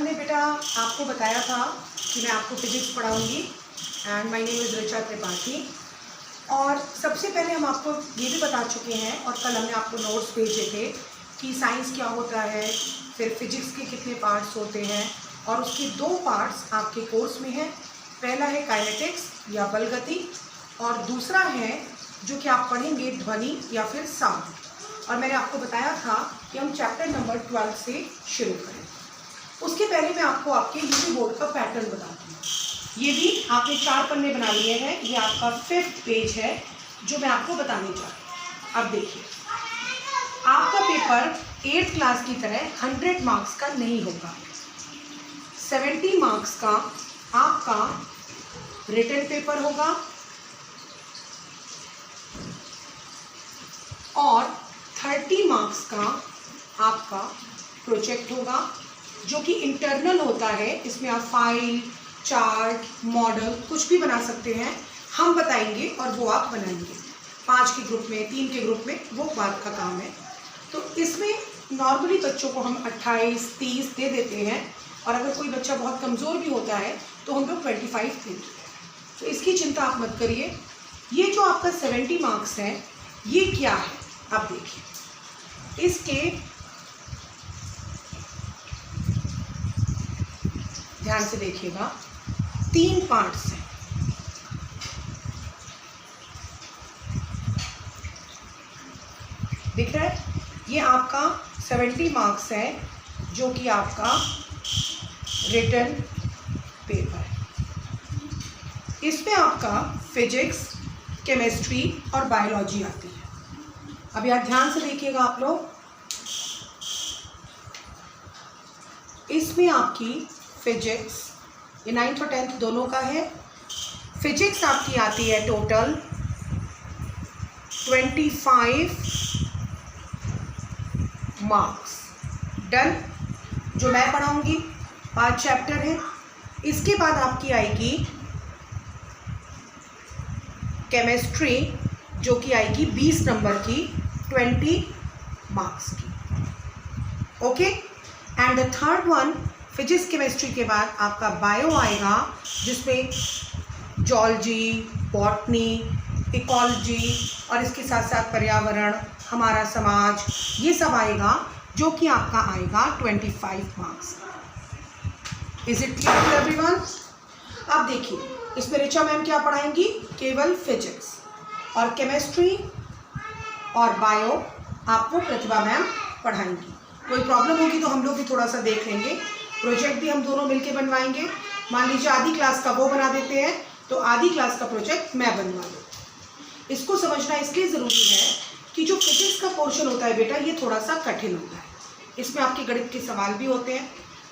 हमने बेटा आपको बताया था कि मैं आपको फिजिक्स पढ़ाऊंगी and my name is Richa Tripathi. और सबसे पहले हम आपको ये भी बता चुके हैं और कल हमने आपको नोट्स भेजे थे कि साइंस क्या होता है, फिर फिजिक्स के कितने पार्ट्स होते हैं, और उसके 2 पार्ट्स आपके कोर्स में हैं। पहला है काइनेटिक्स या बल गति, और दूसरा है जो कि आप पढ़ेंगे ध्वनि या फिर साउंड। और मैंने आपको बताया था कि हम चैप्टर नंबर 12 से शुरू करें। उसके पहले मैं आपको आपके यूपी बोर्ड का पैटर्न बताती हूँ। ये भी आपने 4 पन्ने बना लिए हैं। ये आपका 5th पेज है जो मैं आपको बताने जा रही हूँ। अब देखिए, आपका पेपर 8th क्लास की तरह 100 मार्क्स का नहीं होगा। 70 मार्क्स का आपका रिटन पेपर होगा और 30 मार्क्स का आपका प्रोजेक्ट होगा, जो कि इंटरनल होता है। इसमें आप फाइल, चार्ट, मॉडल कुछ भी बना सकते हैं, हम बताएंगे और वो आप बनाएंगे। 5 के ग्रुप में, 3 के ग्रुप में, वो बात का काम है। तो इसमें नॉर्मली बच्चों को हम 28, 30 दे देते हैं, और अगर कोई बच्चा बहुत कमज़ोर भी होता है तो हम लोग 25 देते हैं। तो इसकी चिंता आप मत करिए। ये जो आपका 70 मार्क्स है, ये क्या है? अब देखिए, इसके ध्यान से देखिएगा, 3 पार्ट्स हैं। दिख रहा है? ये आपका 70 मार्क्स है, जो कि आपका रिटन पेपर है। इसमें आपका फिजिक्स, केमिस्ट्री और बायोलॉजी आती है। अब यार ध्यान से देखिएगा आप लोग, इसमें आपकी फिजिक्स, ये 9th और 10th दोनों का है। फिजिक्स आपकी आती है टोटल 25 मार्क्स। डन। जो मैं पढ़ाऊंगी 5 चैप्टर है। इसके बाद आपकी आएगी केमिस्ट्री, जो कि आएगी 20 नंबर की, 20 मार्क्स की। Okay. And the third one, physics chemistry के बाद आपका बायो आएगा, जिसमें जूलॉजी, बॉटनी, इकोलॉजी और इसके साथ साथ पर्यावरण, हमारा समाज, ये सब आएगा, जो कि आपका आएगा 25 marks. Is it clear to everyone? अब देखिए, इसमें ऋचा मैम क्या पढ़ाएंगी? केवल फिजिक्स, और केमिस्ट्री और बायो आपको प्रतिभा मैम पढ़ाएंगी। कोई प्रॉब्लम होगी तो हम लोग भी थोड़ा सा देख लेंगे। प्रोजेक्ट भी हम दोनों मिलके बनवाएंगे। मान लीजिए आधी क्लास का वो बना देते हैं, तो आधी क्लास का प्रोजेक्ट मैं बनवा लूँ। इसको समझना इसलिए ज़रूरी है कि जो फिजिक्स का पोर्शन होता है बेटा, ये थोड़ा सा कठिन होता है। इसमें आपके गणित के सवाल भी होते हैं,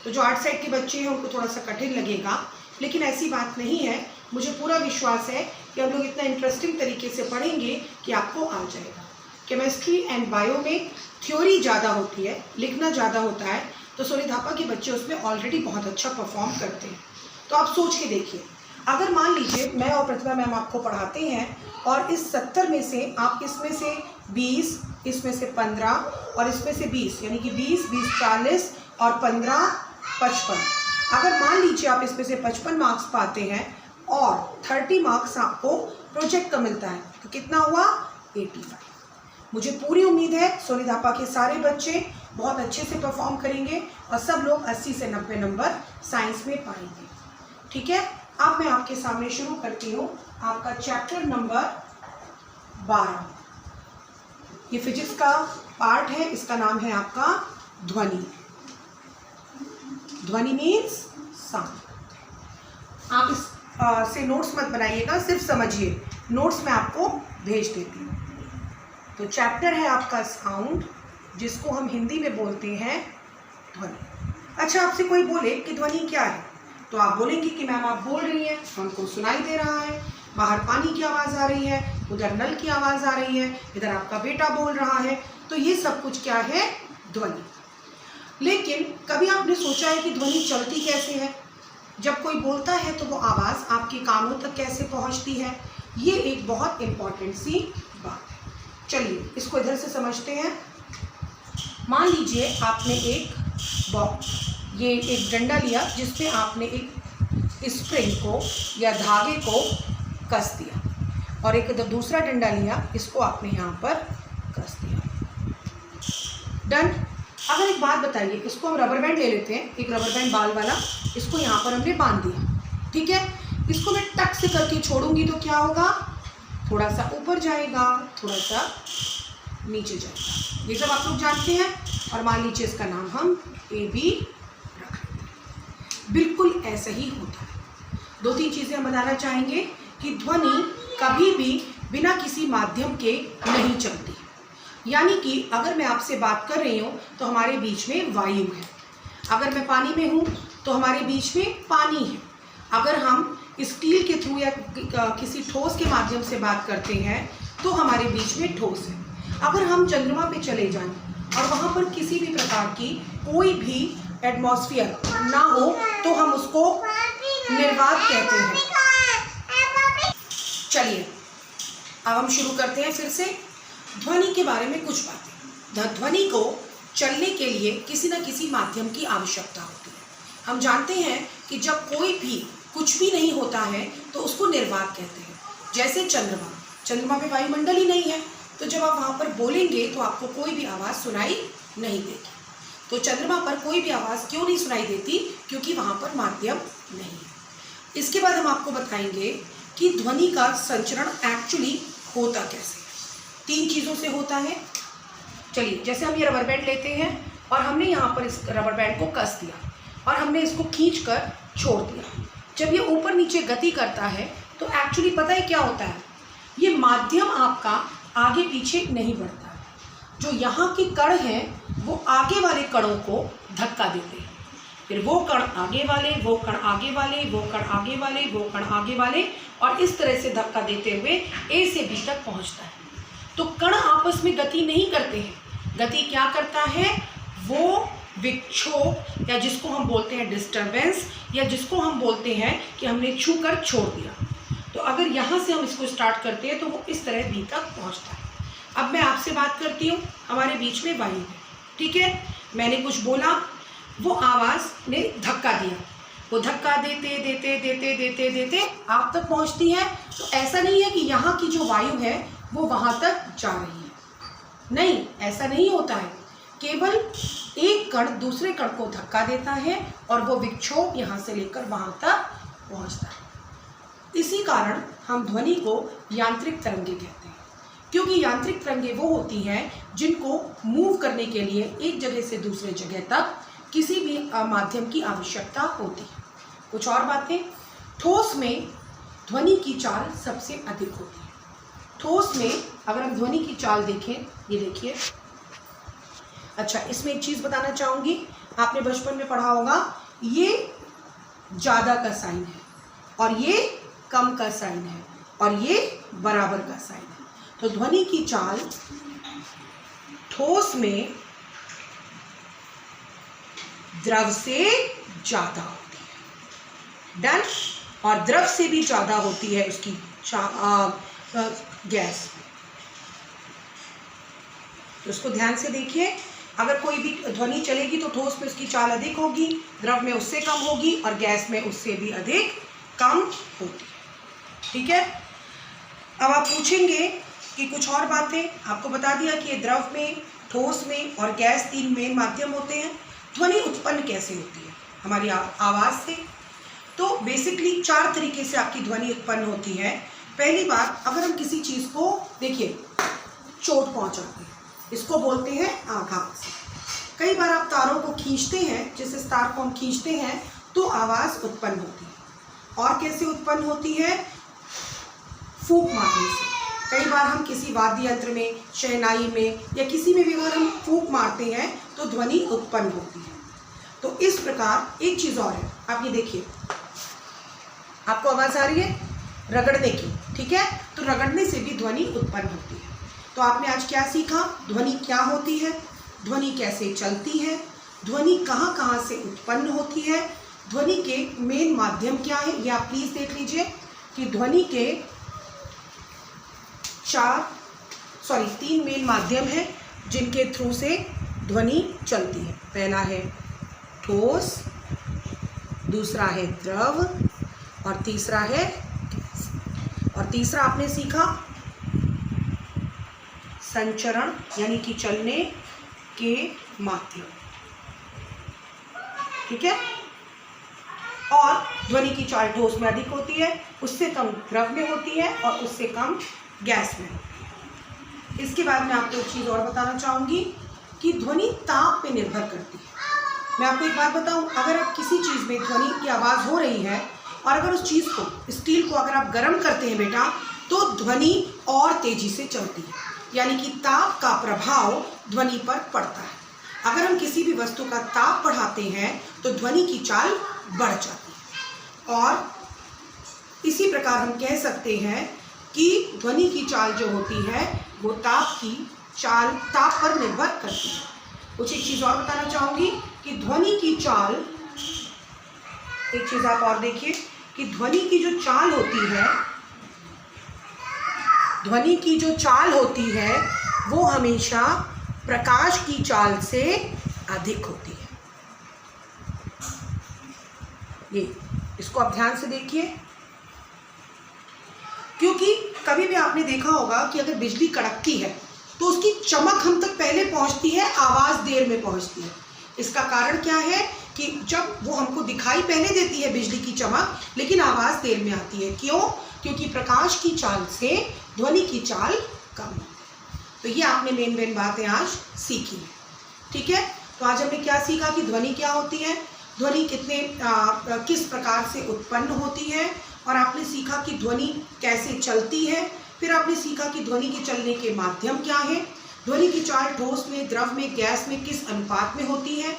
तो जो आर्ट साइड के बच्चे हैं उनको थोड़ा सा कठिन लगेगा, लेकिन ऐसी बात नहीं है। मुझे पूरा विश्वास है कि हम लोग इतना इंटरेस्टिंग तरीके से पढ़ेंगे कि आपको आ जाएगा। केमिस्ट्री एंड बायो में थ्योरी ज़्यादा होती है, लिखना ज़्यादा होता है, तो सोनी धापा के बच्चे उसमें ऑलरेडी बहुत अच्छा परफॉर्म करते हैं। तो आप सोच के देखिए, अगर मान लीजिए मैं और प्रतिभा मैम आपको पढ़ाते हैं, और इस 70 में से आप इसमें से 20, इसमें से 15 और इसमें से 20, यानी कि 20, 20, 40 और 15, 55। अगर मान लीजिए आप इसमें से 55 मार्क्स पाते हैं और 30 मार्क्स आपको प्रोजेक्ट का मिलता है, तो कितना हुआ? 85। मुझे पूरी उम्मीद है सोनी धापा के सारे बच्चे बहुत अच्छे से परफॉर्म करेंगे और सब लोग 80 से 90 नंबर साइंस में पाएंगे। ठीक है। अब मैं आपके सामने शुरू करती हूँ आपका चैप्टर नंबर 12। ये फिजिक्स का पार्ट है, इसका नाम है आपका ध्वनि। ध्वनि मीन्स साउंड। आप इस से नोट्स मत बनाइएगा, सिर्फ समझिए। नोट्स मैं आपको भेज देती हूँ। तो चैप्टर है आपका साउंड, जिसको हम हिंदी में बोलते हैं ध्वनि। अच्छा, आपसे कोई बोले कि ध्वनि क्या है, तो आप बोलेंगे कि मैम आप बोल रही हैं, हमको सुनाई दे रहा है, बाहर पानी की आवाज़ आ रही है, उधर नल की आवाज़ आ रही है, इधर आपका बेटा बोल रहा है। तो ये सब कुछ क्या है? ध्वनि। लेकिन कभी आपने सोचा है कि ध्वनि चलती कैसे है? जब कोई बोलता है तो वो आवाज़ आपके कानों तक कैसे पहुंचती है? ये एक बहुत इम्पॉर्टेंट सी बात है। चलिए इसको इधर से समझते हैं। मान लीजिए आपने एक ये एक डंडा लिया जिसमें आपने एक स्प्रिंग को या धागे को कस दिया, और एक दूसरा डंडा लिया, इसको आपने यहाँ पर कस दिया। डन। अगर एक बात बताइए, इसको हम रबर बैंड ले लेते हैं, एक रबर बैंड बाल वाला, इसको यहाँ पर हमने बांध दिया, ठीक है। इसको मैं टक से करके छोड़ूंगी तो क्या होगा, थोड़ा सा ऊपर जाएगा, थोड़ा सा नीचे जाएगा। ये सब आप लोग जानते हैं, और मान लीजिए इसका नाम हम ए बी रख लेते हैं। बिल्कुल ऐसा ही होता है। 2-3 चीज़ें हम बताना चाहेंगे कि ध्वनि कभी भी बिना किसी माध्यम के नहीं चलती। यानी कि अगर मैं आपसे बात कर रही हूँ तो हमारे बीच में वायु है, अगर मैं पानी में हूँ तो हमारे बीच में पानी है, अगर हम स्टील के थ्रू या किसी ठोस के माध्यम से बात करते हैं तो हमारे बीच में ठोस है। अगर हम चंद्रमा पे चले जाएं और वहाँ पर किसी भी प्रकार की कोई भी एटमॉस्फेयर ना हो तो हम उसको निर्वात कहते हैं। चलिए अब हम शुरू करते हैं फिर से ध्वनि के बारे में कुछ बातें। ध्वनि को चलने के लिए किसी न किसी माध्यम की आवश्यकता होती है। हम जानते हैं कि जब कोई भी कुछ भी नहीं होता है तो उसको निर्वात कहते हैं। जैसे चंद्रमा पे वायुमंडल ही नहीं है, तो जब आप वहाँ पर बोलेंगे तो आपको कोई भी आवाज़ सुनाई नहीं देगी। तो चंद्रमा पर कोई भी आवाज़ क्यों नहीं सुनाई देती, क्योंकि वहाँ पर माध्यम नहीं है। इसके बाद हम आपको बताएंगे कि ध्वनि का संचरण एक्चुअली होता कैसे। 3 चीज़ों से होता है। चलिए, जैसे हम ये रबर बैंड लेते हैं और हमने यहाँ पर इस रबर बैंड को कस दिया और हमने इसको खींच कर छोड़ दिया। जब ये ऊपर नीचे गति करता है तो एक्चुअली पता है क्या होता है, ये माध्यम आपका आगे पीछे नहीं बढ़ता है। जो यहाँ के कण हैं वो आगे वाले कणों को धक्का देते हैं, फिर वो कण आगे वाले, वो कण आगे वाले, वो कण आगे वाले, वो कण आगे वाले, और इस तरह से धक्का देते हुए ए से बी तक पहुँचता है। तो कण आपस में गति नहीं करते हैं, गति क्या करता है, वो विक्षोभ या जिसको हम बोलते हैं डिस्टरबेंस, या जिसको हम बोलते हैं कि हमने छू कर छोड़ दिया। तो अगर यहाँ से हम इसको स्टार्ट करते हैं तो वो इस तरह बी तक पहुँचता है। अब मैं आपसे बात करती हूँ, हमारे बीच में वायु है, ठीक है। मैंने कुछ बोला, वो आवाज़ ने धक्का दिया, वो धक्का देते देते देते देते देते आप तक पहुँचती है। तो ऐसा नहीं है कि यहाँ की जो वायु है वो वहाँ तक जा रही है, नहीं, ऐसा नहीं होता है। केवल एक कण दूसरे कण को धक्का देता है और वो विक्षोभ यहाँ से लेकर वहाँ तक पहुँचता है। इसी कारण हम ध्वनि को यांत्रिक तरंगे कहते हैं, क्योंकि यांत्रिक तरंगे वो होती हैं जिनको मूव करने के लिए एक जगह से दूसरे जगह तक किसी भी माध्यम की आवश्यकता होती है। कुछ और बातें, ठोस में ध्वनि की चाल सबसे अधिक होती है। ठोस में अगर हम ध्वनि की चाल देखें, ये देखिए। अच्छा, इसमें एक चीज़ बताना चाहूँगी, आपने बचपन में पढ़ा होगा, ये ज़्यादा का साइन है और ये कम का साइन है और ये बराबर का साइन है। तो ध्वनि की चाल ठोस में द्रव से ज़्यादा होती है, डन, और द्रव से भी ज़्यादा होती है उसकी गैस। तो इसको ध्यान से देखिए, अगर कोई भी ध्वनि चलेगी तो ठोस में उसकी चाल अधिक होगी, द्रव में उससे कम होगी और गैस में उससे भी अधिक कम होती है, ठीक है। अब आप पूछेंगे कि कुछ और बातें, आपको बता दिया कि ये द्रव में, ठोस में और गैस 3 मेन माध्यम होते हैं। ध्वनि उत्पन्न कैसे होती है, हमारी आवाज़ से। तो बेसिकली 4 तरीके से आपकी ध्वनि उत्पन्न होती है। पहली बात, अगर हम किसी चीज़ को देखिए, चोट पहुंचाते हैं, इसको बोलते हैं आघात। कई बार आप तारों को खींचते हैं, जिस तार को हम खींचते हैं तो आवाज़ उत्पन्न होती है। और कैसे उत्पन्न होती है, फूंक मारने से। कई बार हम किसी वाद्य यंत्र में, शहनाई में या किसी में भी अगर हम फूंक मारते हैं तो ध्वनि उत्पन्न होती है। तो इस प्रकार एक चीज़ और है, आप ये देखिए, आपको आवाज़ आ रही है रगड़ने की, ठीक है, तो रगड़ने से भी ध्वनि उत्पन्न होती है। तो आपने आज क्या सीखा, ध्वनि क्या होती है, ध्वनि कैसे चलती है, ध्वनि कहाँ कहाँ से उत्पन्न होती है, ध्वनि के मेन माध्यम क्या है। ये आप प्लीज़ देख लीजिए कि ध्वनि के 3 मेन माध्यम हैं जिनके थ्रू से ध्वनि चलती है। पहला है ठोस, दूसरा है द्रव और तीसरा है गैस। और तीसरा आपने सीखा संचरण यानी कि चलने के माध्यम, ठीक है। और ध्वनि की चाल ठोस में अधिक होती है, उससे कम द्रव में होती है और उससे कम गैस में होती है। इसके बाद मैं आपको एक चीज़ और बताना चाहूँगी कि ध्वनि ताप पे निर्भर करती है। मैं आपको एक बात बताऊँ, अगर आप किसी चीज़ में ध्वनि की आवाज़ हो रही है और अगर उस चीज़ को, स्टील को अगर आप गर्म करते हैं बेटा, तो ध्वनि और तेज़ी से चलती है, यानी कि ताप का प्रभाव ध्वनि पर पड़ता है। अगर हम किसी भी वस्तु का ताप बढ़ाते हैं तो ध्वनि की चाल बढ़ जाती है। और इसी प्रकार हम कह सकते हैं कि ध्वनि की चाल जो होती है वो ताप पर निर्भर करती है। कुछ एक चीज़ और बताना चाहूँगी कि ध्वनि की चाल, एक चीज़ आप और देखिए कि ध्वनि की जो चाल होती है वो हमेशा प्रकाश की चाल से अधिक होती है। ये इसको आप ध्यान से देखिए, क्योंकि कभी भी आपने देखा होगा कि अगर बिजली कड़कती है तो उसकी चमक हम तक पहले पहुंचती है, आवाज़ देर में पहुंचती है। इसका कारण क्या है कि जब वो हमको दिखाई पहले देती है बिजली की चमक, लेकिन आवाज़ देर में आती है। क्यों? क्योंकि प्रकाश की चाल से ध्वनि की चाल कम होती है। तो ये आपने मेन बातें आज सीखी है, ठीक है। तो आज हमने क्या सीखा कि ध्वनि क्या होती है, ध्वनि किस प्रकार से उत्पन्न होती है, और आपने सीखा कि ध्वनि कैसे चलती है। फिर आपने सीखा कि ध्वनि के चलने के माध्यम क्या है, ध्वनि की चाल ठोस में, द्रव में, गैस में किस अनुपात में होती है,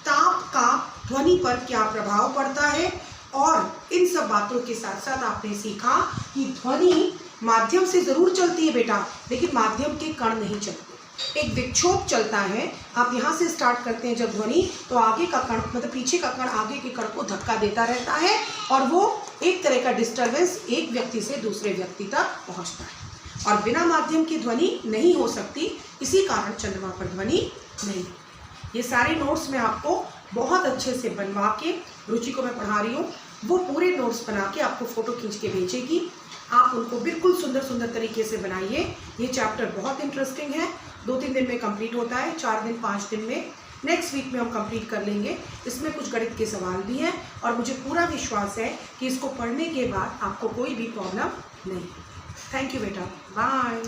ताप का ध्वनि पर क्या प्रभाव पड़ता है। और इन सब बातों के साथ साथ आपने सीखा कि ध्वनि माध्यम से ज़रूर चलती है बेटा, लेकिन माध्यम के कण नहीं चलते। एक विक्षोभ चलता है, आप यहाँ से स्टार्ट करते हैं जब ध्वनि, तो आगे का कण मतलब पीछे का कण आगे के कण को धक्का देता रहता है और वो एक तरह का डिस्टर्बेंस एक व्यक्ति से दूसरे व्यक्ति तक पहुँचता है। और बिना माध्यम की ध्वनि नहीं हो सकती, इसी कारण चंद्रमा पर ध्वनि नहीं। ये सारे नोट्स मैं आपको बहुत अच्छे से बनवा के, रुचि को मैं पढ़ा रही हूँ, वो पूरे नोट्स बना के आपको फ़ोटो खींच के भेजेगी। आप उनको बिल्कुल सुंदर सुंदर तरीके से बनाइए। ये चैप्टर बहुत इंटरेस्टिंग है, 2-3 दिन में कंप्लीट होता है, 4 दिन 5 दिन में। नेक्स्ट वीक में हम कंप्लीट कर लेंगे। इसमें कुछ गणित के सवाल भी हैं और मुझे पूरा विश्वास है कि इसको पढ़ने के बाद आपको कोई भी प्रॉब्लम नहीं। थैंक यू बेटा, बाय।